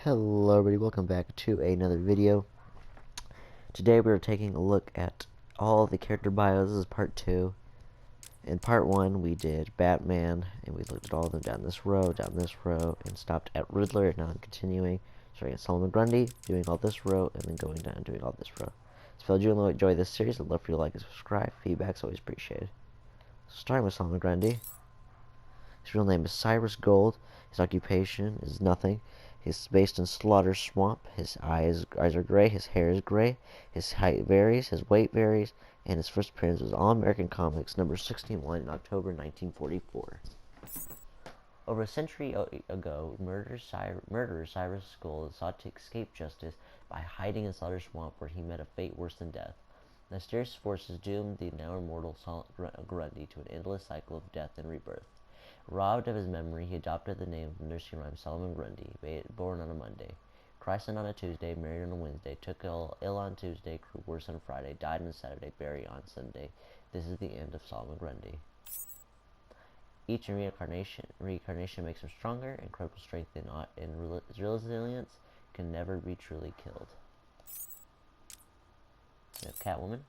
Hello everybody, welcome back to another video. Today we're taking a look at all the character bios. This is part 2. In part 1 we did Batman, and we looked at all of them down this row, and stopped at Riddler. Now I'm continuing, starting at Solomon Grundy, doing all this row, and then going down and doing all this row. So if you enjoy this series, I'd love for you to like and subscribe. Feedback's always appreciated. So starting with Solomon Grundy. His real name is Cyrus Gold. His occupation is nothing. He's based in Slaughter Swamp. His eyes are gray. His hair is gray. His height varies. His weight varies. And his first appearance was All American Comics number 61 in October 1944. Over a century ago, murderer Cyrus Gold sought to escape justice by hiding in Slaughter Swamp, where he met a fate worse than death. Mysterious forces doomed the now immortal Grundy to an endless cycle of death and rebirth. Robbed of his memory, he adopted the name of the nursery rhyme Solomon Grundy, born on a Monday. Christened on a Tuesday, married on a Wednesday, took ill on Tuesday, grew worse on Friday, died on Saturday, buried on Sunday. This is the end of Solomon Grundy. Each reincarnation makes him stronger. Incredible strength and resilience can never be truly killed. We have Catwoman.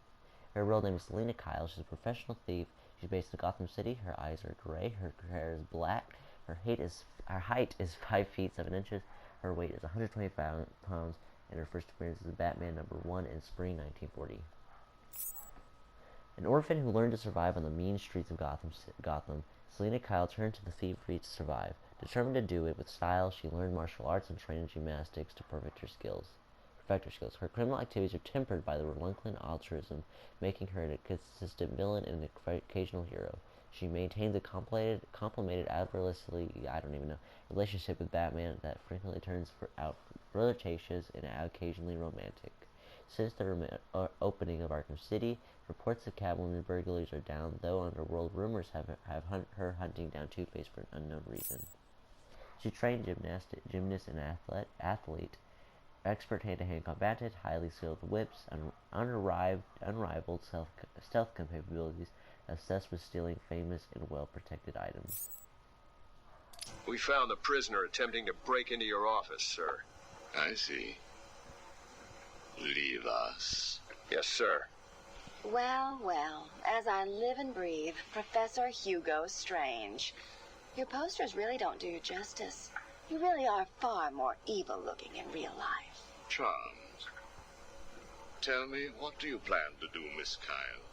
Her real name is Selina Kyle. She's a professional thief. She's based in Gotham City. Her eyes are gray. Her hair is black. Her height is 5 feet 7 inches. Her weight is 125 pounds. And her first appearance is Batman number 1 in spring 1940. An orphan who learned to survive on the mean streets of Gotham, Selina Kyle turned to the thievery to survive. Determined to do it with style, she learned martial arts and trained in gymnastics to perfect her skills. Her criminal activities are tempered by the reluctant altruism, making her a consistent villain and an occasional hero. She maintains a complicated, adversely, relationship with Batman that frequently turns out flirtatious and occasionally romantic. Since the opening of Arkham City, reports of Catwoman burglaries are down, though underworld rumors have her hunting down Two-Face for an unknown reason. She trained gymnast and athlete. Expert hand-to-hand combatant, highly skilled whips, unrivaled stealth capabilities, obsessed with stealing famous and well-protected items. We found the prisoner attempting to break into your office, sir. I see. Leave us. Yes, sir. Well, as I live and breathe, Professor Hugo Strange. Your posters really don't do you justice. You really are far more evil-looking in real life. Charmed. Tell me, what do you plan to do, Miss Kyle?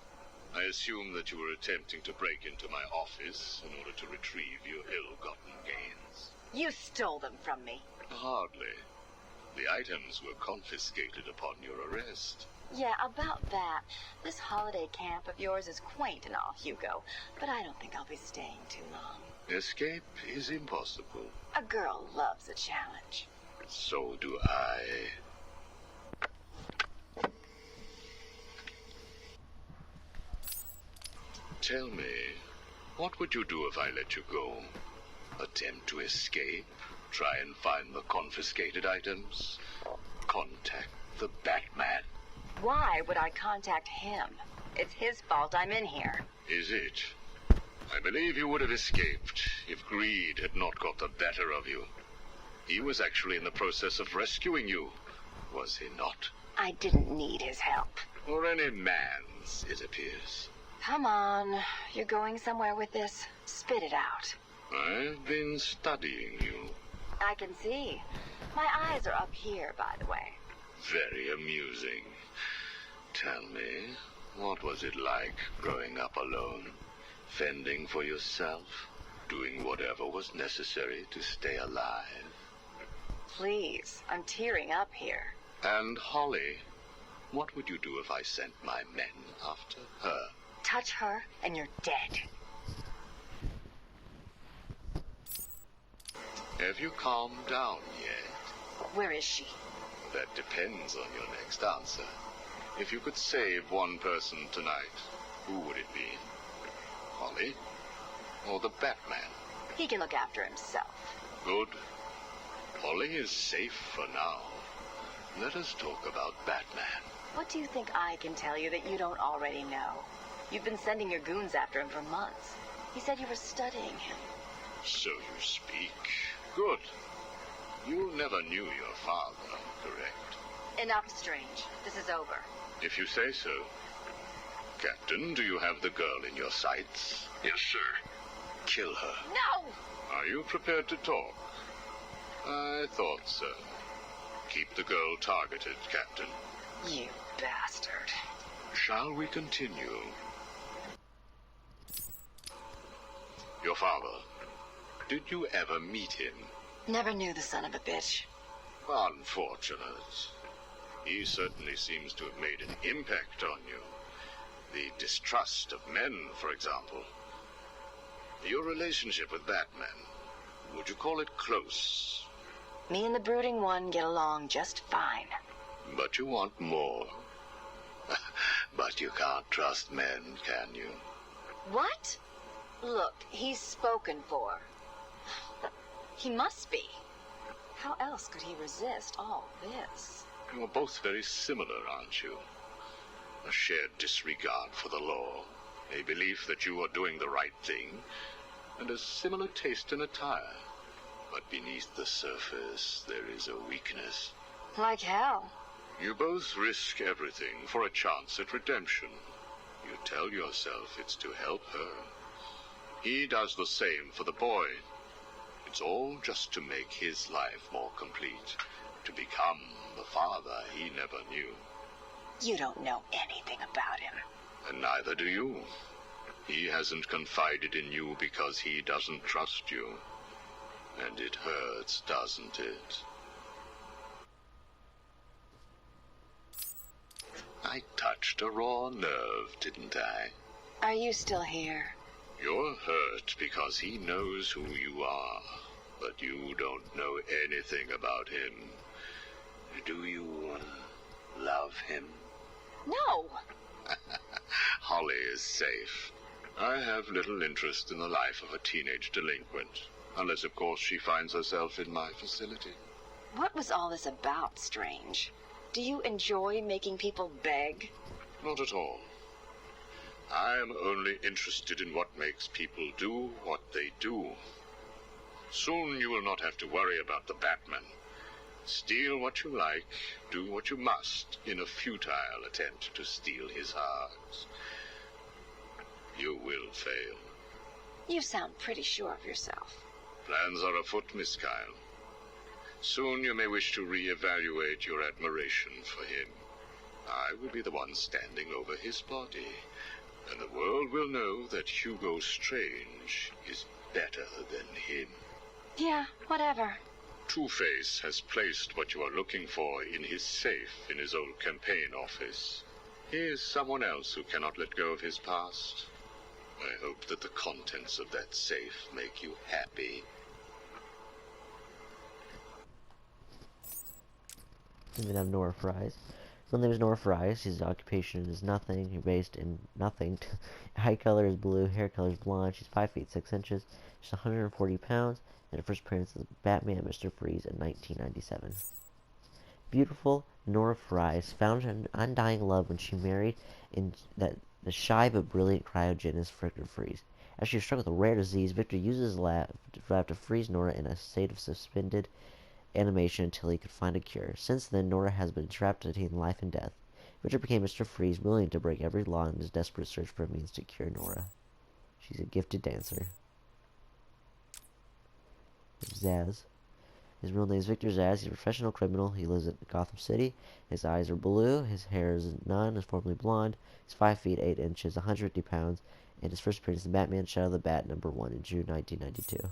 I assume that you were attempting to break into my office in order to retrieve your ill-gotten gains. You stole them from me. Hardly. The items were confiscated upon your arrest. Yeah, about that. This holiday camp of yours is quaint and all, Hugo, but I don't think I'll be staying too long. Escape is impossible. A girl loves a challenge. So do I. Tell me, what would you do if I let you go? Attempt to escape? Try and find the confiscated items? Contact the Batman? Why would I contact him? It's his fault I'm in here. Is it? I believe you would have escaped if greed had not got the better of you. He was actually in the process of rescuing you, was he not? I didn't need his help. Or any man's, it appears. Come on, you're going somewhere with this. Spit it out. I've been studying you. I can see. My eyes are up here, by the way. Very amusing. Tell me, what was it like growing up alone? Fending for yourself? Doing whatever was necessary to stay alive? Please, I'm tearing up here. And Holly, what would you do if I sent my men after her? Touch her and you're dead. Have you calmed down yet? Where is she? That depends on your next answer. If you could save one person tonight, who would it be? Holly? Or the Batman? He can look after himself. Good. Holly is safe for now. Let us talk about Batman. What do you think I can tell you that you don't already know? You've been sending your goons after him for months. He said you were studying him. So you speak. Good. You never knew your father, correct? Enough, Strange. This is over. If you say so. Captain, do you have the girl in your sights? Yes, sir. Kill her. No! Are you prepared to talk? I thought so. Keep the girl targeted, Captain. You bastard. Shall we continue? Your father, did you ever meet him? Never knew the son of a bitch. Unfortunate. He certainly seems to have made an impact on you. The distrust of men, for example. Your relationship with Batman, would you call it close? Me and the brooding one get along just fine. But you want more. But you can't trust men, can you? What? Look, he's spoken for. He must be. How else could he resist all this? You're both very similar, aren't you? A shared disregard for the law, a belief that you are doing the right thing, and a similar taste in attire. But beneath the surface, there is a weakness. Like hell. You both risk everything for a chance at redemption. You tell yourself it's to help her. He does the same for the boy. It's all just to make his life more complete, to become the father he never knew. You don't know anything about him. And neither do you. He hasn't confided in you because he doesn't trust you. And it hurts, doesn't it? I touched a raw nerve, didn't I? Are you still here? You're hurt because he knows who you are, but you don't know anything about him. Do you love him? No! Holly is safe. I have little interest in the life of a teenage delinquent, unless, of course, she finds herself in my facility. What was all this about, Strange? Do you enjoy making people beg? Not at all. I am only interested in what makes people do what they do. Soon you will not have to worry about the Batman. Steal what you like, do what you must, in a futile attempt to steal his heart. You will fail. You sound pretty sure of yourself. Plans are afoot, Miss Kyle. Soon you may wish to re-evaluate your admiration for him. I will be the one standing over his body, and the world will know that Hugo Strange is better than him. Yeah, whatever. Two-Face has placed what you are looking for in his safe in his old campaign office. He is someone else who cannot let go of his past. I hope that the contents of that safe make you happy. And then have Nora Fries. His real name is Nora Fries. His occupation is nothing. He's based in nothing. Eye color is blue. Hair color is blonde. She's 5 feet 6 inches. She's 140 pounds. And her first appearance is Batman Mr. Freeze in 1997. Beautiful Nora Fries found her undying love when she married the shy but brilliant cryogenist Victor Freeze. As she was struck with a rare disease, Victor uses his lab to freeze Nora in a state of suspended animation until he could find a cure. Since then, Nora has been trapped between life and death. Victor became Mr. Freeze, willing to break every law in his desperate search for a means to cure Nora. She's a gifted dancer. Zsasz. His real name is Victor Zsasz. He's a professional criminal. He lives in Gotham City. His eyes are blue. His hair is none. Is formerly blonde. He's 5 feet 8 inches, 150 pounds, and his first appearance in Batman Shadow of the Bat #1 in June 1992.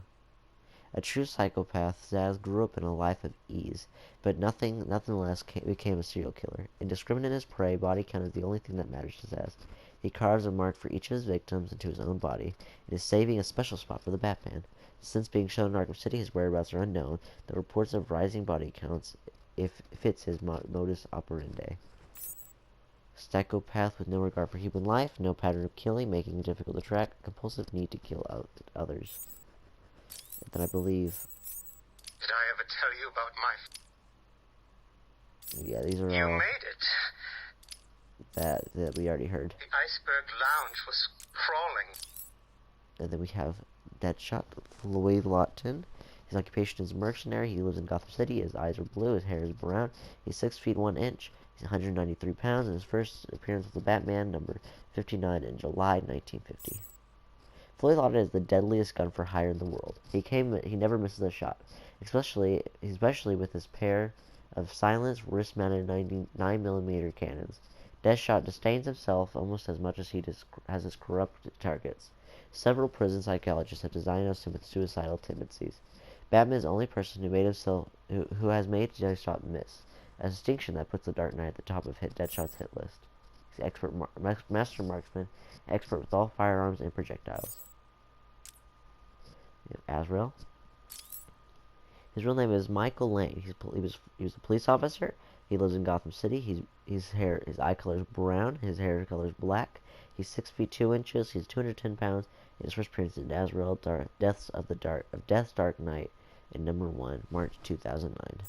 A true psychopath, Zsasz grew up in a life of ease, but nothing less became a serial killer. Indiscriminate as prey, body count is the only thing that matters to Zsasz. He carves a mark for each of his victims into his own body, and is saving a special spot for the Batman. Since being shown in Arkham City, his whereabouts are unknown. The reports of rising body counts fits his modus operandi. Psychopath with no regard for human life, no pattern of killing, making it difficult to track, compulsive need to kill others. And then I believe... Did I ever tell you about my... Yeah, these are You all made it. that we already heard. The Iceberg Lounge was crawling. And then we have Deadshot, Lloyd Lawton. His occupation is a mercenary. He lives in Gotham City. His eyes are blue. His hair is brown. He's 6 feet 1 inch. He's 193 pounds. And his first appearance with the Batman, number 59, in July 1950. Fully loaded is the deadliest gun for hire in the world. He never misses a shot, especially with his pair of silenced, wrist-mounted 9mm cannons. Deathshot disdains himself almost as much as he has his corrupt targets. Several prison psychologists have diagnosed him with suicidal tendencies. Batman is the only person who has made Deathshot miss, a distinction that puts the Dark Knight at the top of Deathshot's hit list. He's expert master marksman, expert with all firearms and projectiles. Azrael. His real name is Michael Lane. He was a police officer. He lives in Gotham City. His eye color is brown. His hair color is black. He's 6 feet 2 inches. He's 210 pounds. And his first appearance in Azrael, Death's Dark Knight, in number 1, March 2009.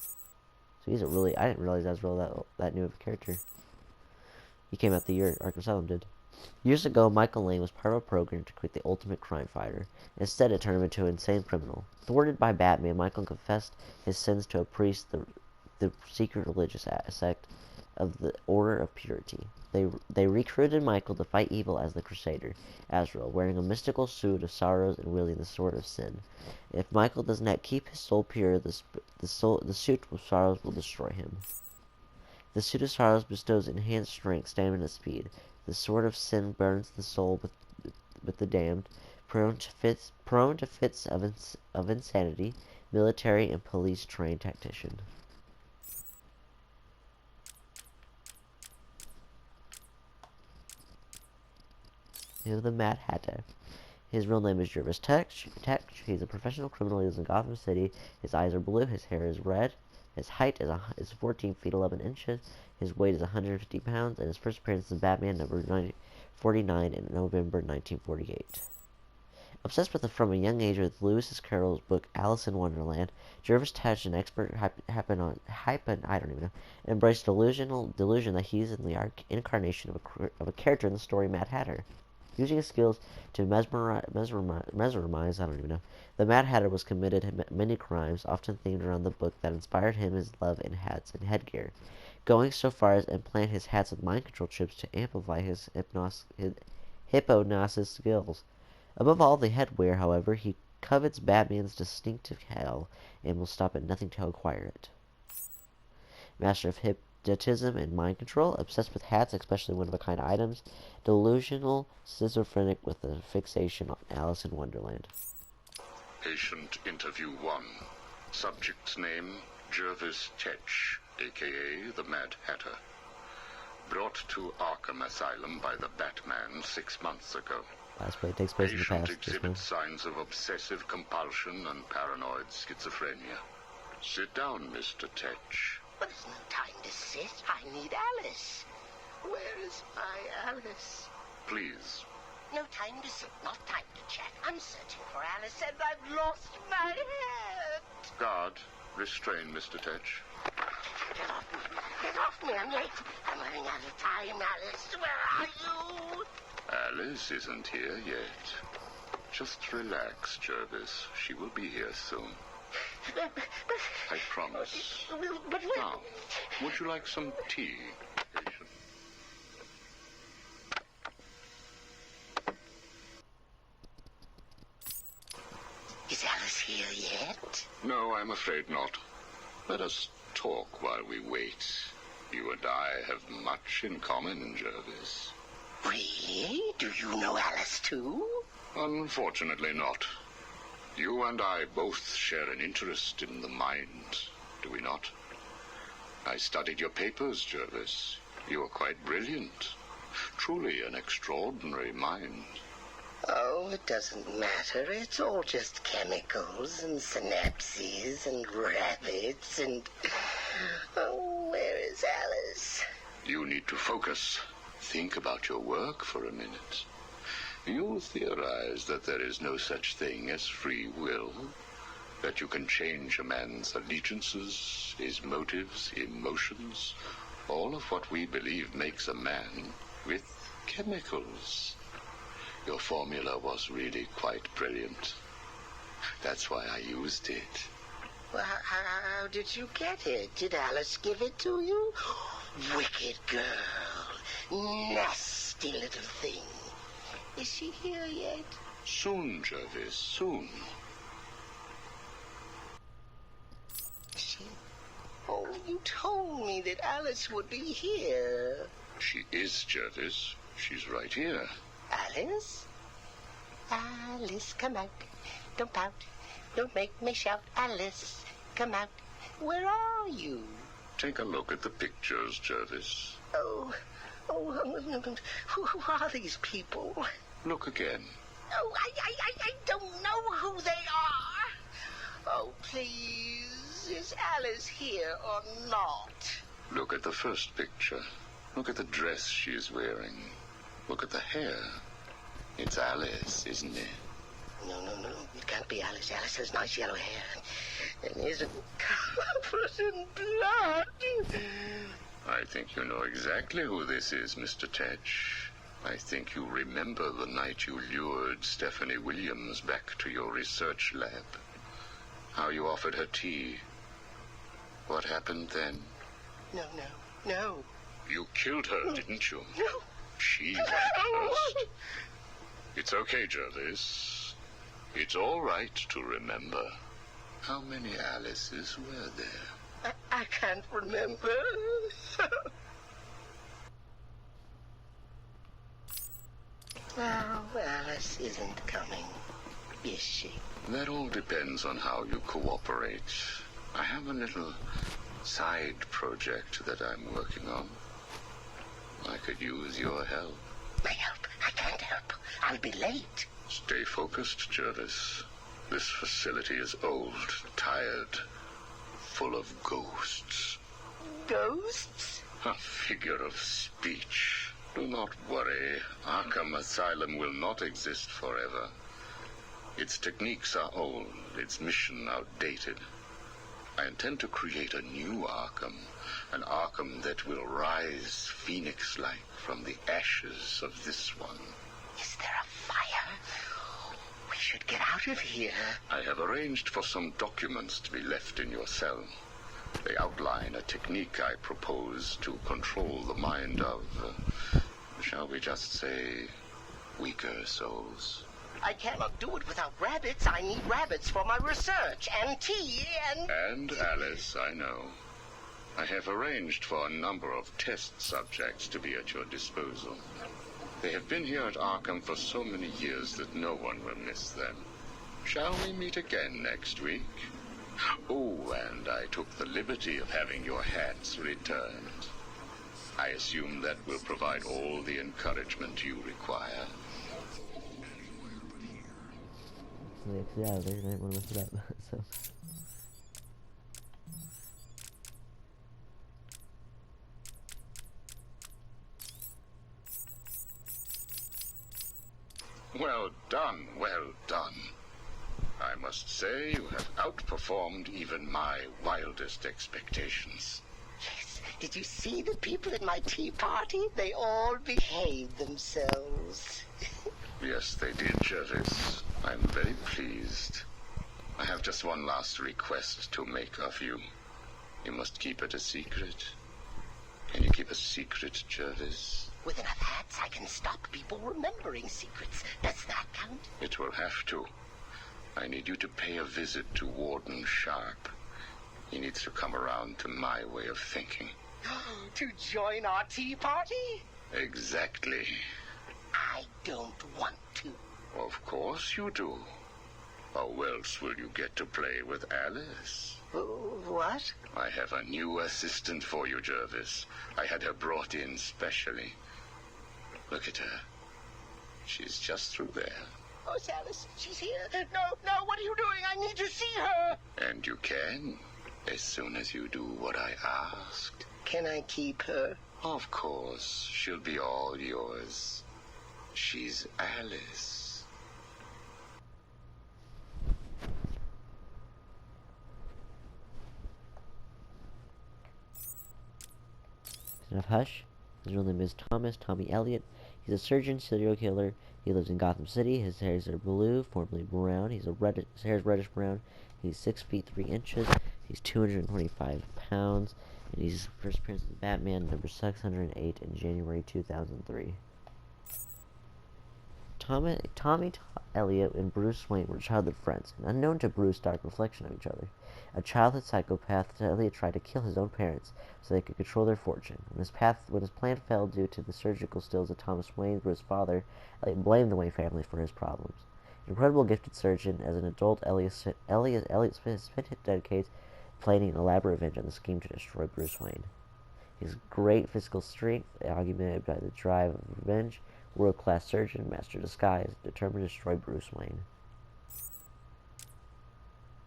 So he's I didn't realize Azrael that new of a character. He came out the year Arkham Asylum did. Years ago, Michael Lane was part of a program to create the ultimate crime fighter. Instead, it turned him into an insane criminal. Thwarted by Batman, Michael confessed his sins to a priest, the secret religious sect of the Order of Purity. They recruited Michael to fight evil as the Crusader, Azrael, wearing a mystical suit of sorrows and wielding the sword of sin. If Michael does not keep his soul pure, the suit of sorrows will destroy him. The suit of sorrows bestows enhanced strength, stamina, and speed. The sword of sin burns the soul with the damned, prone to fits of insanity, military and police trained tactician. He's the Mad Hatter. His real name is Jervis Tetch. He's a professional criminal. He lives in Gotham City. His eyes are blue. His hair is red. His height is 14 feet 11 inches. His weight is 150 pounds. And his first appearance is Batman number 49 in November 1948. Obsessed from a young age with Lewis Carroll's book Alice in Wonderland, Jervis Tetch, an expert embraced delusion that he's in the incarnation of a character in the story Mad Hatter. Using his skills to mesmerize, the Mad Hatter was committed many crimes, often themed around the book that inspired him his love in hats and headgear, going so far as to implant his hats with mind control chips to amplify his hypnosis skills. Above all the headwear, however, he covets Batman's distinctive hell and will stop at nothing to acquire it. Master of hypnotism and mind control, obsessed with hats, especially one-of-a-kind items, delusional, schizophrenic with a fixation on Alice in Wonderland. Patient interview 1. Subject's name, Jervis Tetch, a.k.a. the Mad Hatter. Brought to Arkham Asylum by the Batman 6 months ago. Last play takes place in the past. Patient exhibits signs of obsessive compulsion and paranoid schizophrenia. Sit down, Mr. Tetch. But there's no time to sit. I need Alice. Where is my Alice? Please. No time to sit, not time to chat. I'm searching for Alice and I've lost my head. Guard, restrain Mr. Tetch. Get off me. Get off me. I'm late. I'm running out of time, Alice. Where are you? Alice isn't here yet. Just relax, Jervis. She will be here soon. I promise. But Now, would you like some tea, patient? is Alice here yet? No, I'm afraid not. Let us talk while we wait. You and I have much in common, Jervis. Really? Do you know Alice too? Unfortunately not. You and I both share an interest in the mind, do we not? I studied your papers, Jervis. You are quite brilliant. Truly an extraordinary mind. Oh, it doesn't matter. It's all just chemicals and synapses and rabbits and... Oh, where is Alice? You need to focus. Think about your work for a minute. You theorize that there is no such thing as free will, that you can change a man's allegiances, his motives, emotions, all of what we believe makes a man, with chemicals. Your formula was really quite brilliant. That's why I used it. Well, how did you get it? Did Alice give it to you? Wicked girl. Nasty little thing. Is she here yet? Soon, Jervis, soon. She... Oh, you told me that Alice would be here. She is, Jervis. She's right here. Alice? Alice, come out. Don't pout. Don't make me shout. Alice, come out. Where are you? Take a look at the pictures, Jervis. Oh, who are these people? Look again. Oh, I don't know who they are. Oh, please, is Alice here or not? Look at the first picture. Look at the dress she is wearing. Look at the hair. It's Alice, isn't it? No, it can't be Alice. Alice has nice yellow hair and isn't covered in blood. I think you know exactly who this is, Mr. Tetch. I think you remember the night you lured Stephanie Williams back to your research lab. How you offered her tea. What happened then? No. You killed her, didn't you? No. She went first. It's okay, Jervis. It's all right to remember. How many Alices were there? I can't remember. Oh, Alice isn't coming, is she? That all depends on how you cooperate. I have a little side project that I'm working on. I could use your help. My help? I can't help. I'll be late. Stay focused, Jervis. This facility is old, tired, full of ghosts. Ghosts? A figure of speech. Do not worry. Arkham Asylum will not exist forever. Its techniques are old, its mission outdated. I intend to create a new Arkham, an Arkham that will rise phoenix-like from the ashes of this one. Is there a fire? We should get out of here. I have arranged for some documents to be left in your cell. They outline a technique I propose to control the mind of, shall we just say, weaker souls. I cannot do it without rabbits. I need rabbits for my research, and tea, and... And Alice, I know. I have arranged for a number of test subjects to be at your disposal. They have been here at Arkham for so many years that no one will miss them. Shall we meet again next week? Oh, and I took the liberty of having your hats returned. I assume that will provide all the encouragement you require. Yeah, they didn't want to mess it up. So. Well done, well done. I must say you have outperformed even my wildest expectations. Yes, did you see the people at my tea party? They all behaved themselves. Yes, they did, Jervis. I'm very pleased. I have just one last request to make of you. You must keep it a secret. Can you keep a secret, Jervis? With enough hats, I can stop people remembering secrets. Does that count? It will have to. I need you to pay a visit to Warden Sharp. He needs to come around to my way of thinking. To join our tea party? Exactly. I don't want to. Of course you do. How else will you get to play with Alice? What? I have a new assistant for you, Jervis. I had her brought in specially. Look at her. She's just through there. Oh, it's Alice. She's here. No, what are you doing? I need to see her. And you can, as soon as you do what I asked. Can I keep her? Of course. She'll be all yours. She's Alice. Enough hush? His real name is Tommy Elliott. He's a surgeon, serial killer. He lives in Gotham City. His hairs are blue, formerly brown. His hair is reddish brown. He's 6 feet 3 inches. He's 225 pounds. And he's first appearance as Batman, number 608 in January 2003. Tommy Elliott and Bruce Wayne were childhood friends, an unknown to Bruce dark reflection of each other. A childhood psychopath, Elliott tried to kill his own parents so they could control their fortune. When his plan failed due to the surgical skills of Thomas Wayne, Bruce's father, Elliott blamed the Wayne family for his problems. An incredible gifted surgeon, as an adult, Elliott spent decades planning an elaborate revenge on the scheme to destroy Bruce Wayne. His great physical strength, augmented by the drive of revenge, world-class surgeon, master disguise, determined to destroy Bruce Wayne.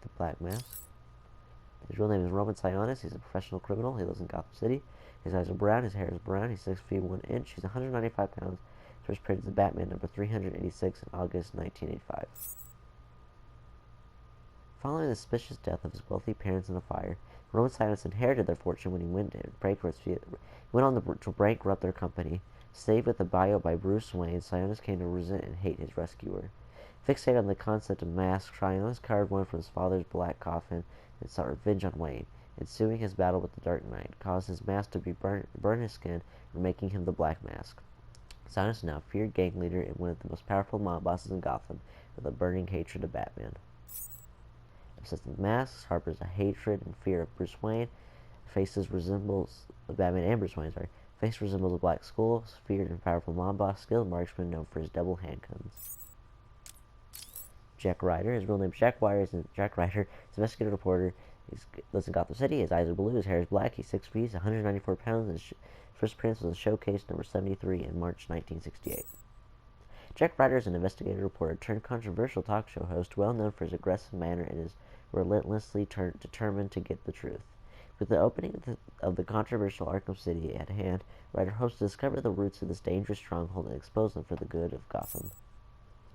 The Black Mask. His real name is Roman Sionis. He's a professional criminal. He lives in Gotham City. His eyes are brown. His hair is brown. He's 6 feet 1 inch. He's 195 pounds. First appeared as the Batman, number 386 in August 1985. Following the suspicious death of his wealthy parents in a fire, Roman Sionis inherited their fortune when he went on to bankrupt their company. Saved with a bio by Bruce Wayne, Sionis came to resent and hate his rescuer. Fixated on the concept of masks, Sionis carved one from his father's black coffin and sought revenge on Wayne. Ensuing his battle with the Dark Knight caused his mask to burn his skin, making him the Black Mask. Sionis is now a feared gang leader and one of the most powerful mob bosses in Gotham, with a burning hatred of Batman. Obsessed with masks, harbors a hatred and fear of Bruce Wayne. Faces resembles Batman and Bruce Wayne. Face resembles a black skull, feared and powerful mob boss, skilled marksman known for his double handguns. Jack Ryder. His real name is Jack Ryder. He's an investigative reporter. He lives in Gotham City. His eyes are blue. His hair is black. He's 6 feet, 194 pounds. His first appearance was in Showcase number 73 in March 1968. Jack Ryder is an investigative reporter turned controversial talk show host, well known for his aggressive manner and is relentlessly determined to get the truth. With the opening of the controversial Arkham City at hand, Ryder hopes to discover the roots of this dangerous stronghold and expose them for the good of Gotham.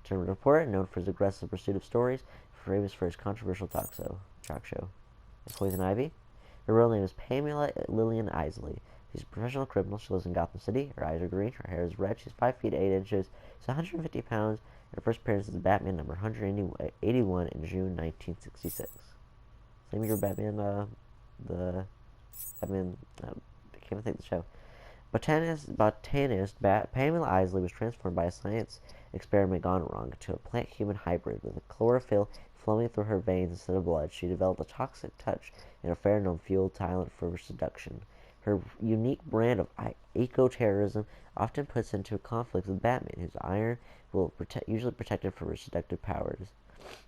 Determined reporter, known for his aggressive pursuit of stories, famous for his controversial talk show. Poison Ivy. Her real name is Pamela Lillian Isley. She's a professional criminal. She lives in Gotham City. Her eyes are green. Her hair is red. She's 5 feet 8 inches. She's 150 pounds. And her first appearance is Batman, number 181 in June 1966. Same year Batman, I can't think of the show. Botanist Pamela Isley was transformed by a science experiment gone wrong to a plant-human hybrid with a chlorophyll flowing through her veins instead of blood. She developed a toxic touch and a pheromone-fueled talent for seduction. Her unique brand of eco-terrorism often puts into conflict with Batman, whose iron will usually protected for her seductive powers.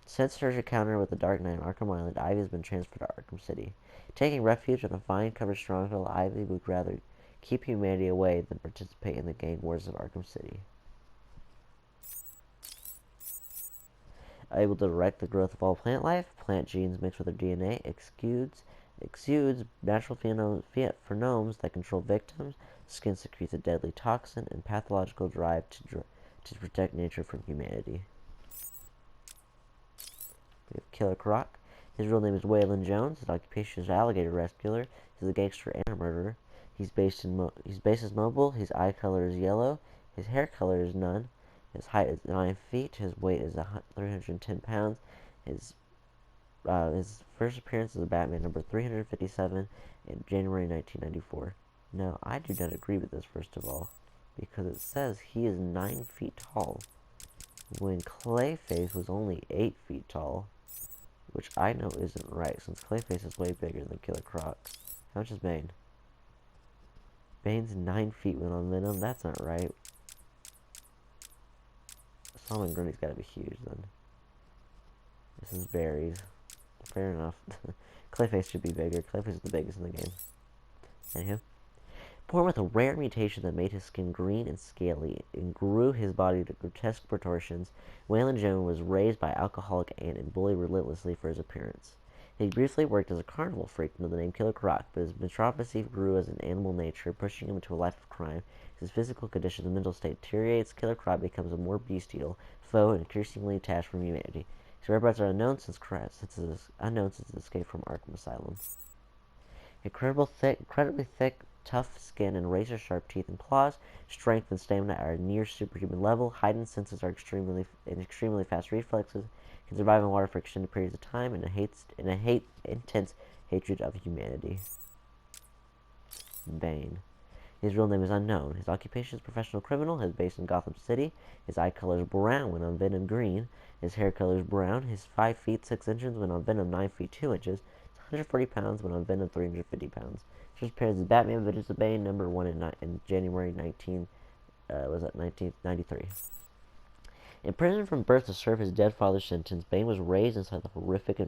Since her encounter with the Dark Knight on Arkham Island, Ivy has been transferred to Arkham City. Taking refuge in a vine-covered stronghold, Ivy would rather keep humanity away than participate in the gang wars of Arkham City. Able to direct the growth of all plant life, plant genes mixed with their DNA exudes natural pheromones that control victims, skin secretes a deadly toxin, and pathological drive to protect nature from humanity. We have Killer Croc. His real name is Waylon Jones. His occupation is alligator rescuer. He's a gangster and a murderer. He's based as mobile. His eye color is yellow. His hair color is none. His height is 9 feet. His weight is 310 pounds. His first appearance is Batman, number 357 in January 1994. Now, I do not agree with this, first of all, because it says he is 9 feet tall, when Clayface was only 8 feet tall, which I know isn't right, since Clayface is way bigger than Killer Croc. How much is Bane? Bane's 9 feet when on Venom. That's not right. Solomon Grundy's gotta be huge, then. This is berries. Fair enough. Clayface should be bigger. Clayface is the biggest in the game. Anywho. Born with a rare mutation that made his skin green and scaly and grew his body to grotesque proportions, Waylon Jones was raised by alcoholic aunt and bullied relentlessly for his appearance. He briefly worked as a carnival freak under the name Killer Croc, but his metropolis grew as an animal nature, pushing him into a life of crime. His physical condition and mental state deteriorates. Killer Croc becomes a more bestial foe and increasingly detached from humanity. His whereabouts are unknown since his escape from Arkham Asylum. Incredibly thick tough skin and razor-sharp teeth and claws. Strength and stamina are near superhuman level. Heightened senses are extremely fast reflexes. Can survive in water for extended periods of time, and intense hatred of humanity. Bane. His real name is unknown. His occupation is professional criminal. His base in Gotham City. His eye color is brown when on Venom green. His hair color is brown. His 5 feet 6 inches when on Venom 9 feet 2 inches. 140 pounds when on Venom 350 pounds. First appearance as Batman, Vengeance of Bane, number 1 in January 1993. Imprisoned from birth to serve his dead father's sentence, Bane was raised inside the horrific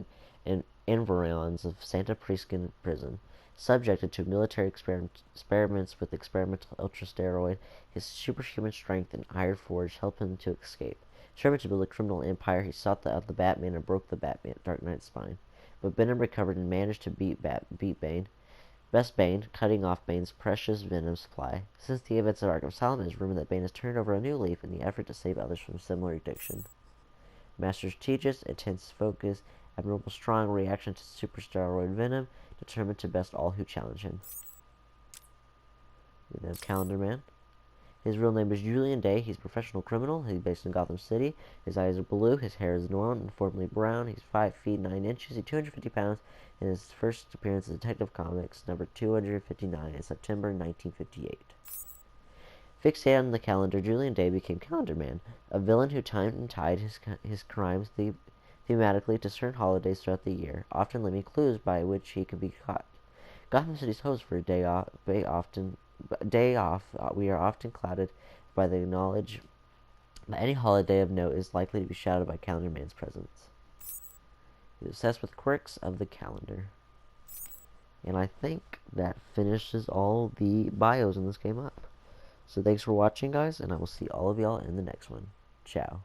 environs of Santa Prisca prison. Subjected to military experiments with experimental ultra-steroid, his superhuman strength and iron forge helped him to escape. Determined to build a criminal empire, he sought out the Batman and broke the Dark Knight's spine. But Venom recovered and managed to beat Bane. Bane, cutting off Bane's precious venom supply. Since the events of Arkham Asylum, it is rumored that Bane has turned over a new leaf in the effort to save others from similar addiction. Master strategist, intense focus, admirable strong reaction to super steroid venom, determined to best all who challenge him. We have Calendar Man. His real name is Julian Day. He's a professional criminal. He's based in Gotham City. His eyes are blue. His hair is uniformly brown. He's 5 feet 9 inches. He's 250 pounds. And his first appearance in Detective Comics, number 259, in September 1958. Fixated on the calendar, Julian Day became Calendar Man, a villain who timed and tied his crimes thematically to certain holidays throughout the year, often leaving clues by which he could be caught. Gotham City's host for a day off, we are often clouded by the knowledge that any holiday of note is likely to be shadowed by Calendar Man's presence. He's obsessed with quirks of the calendar. And I think that finishes all the bios in this game up. So thanks for watching, guys, and I will see all of y'all in the next one. Ciao.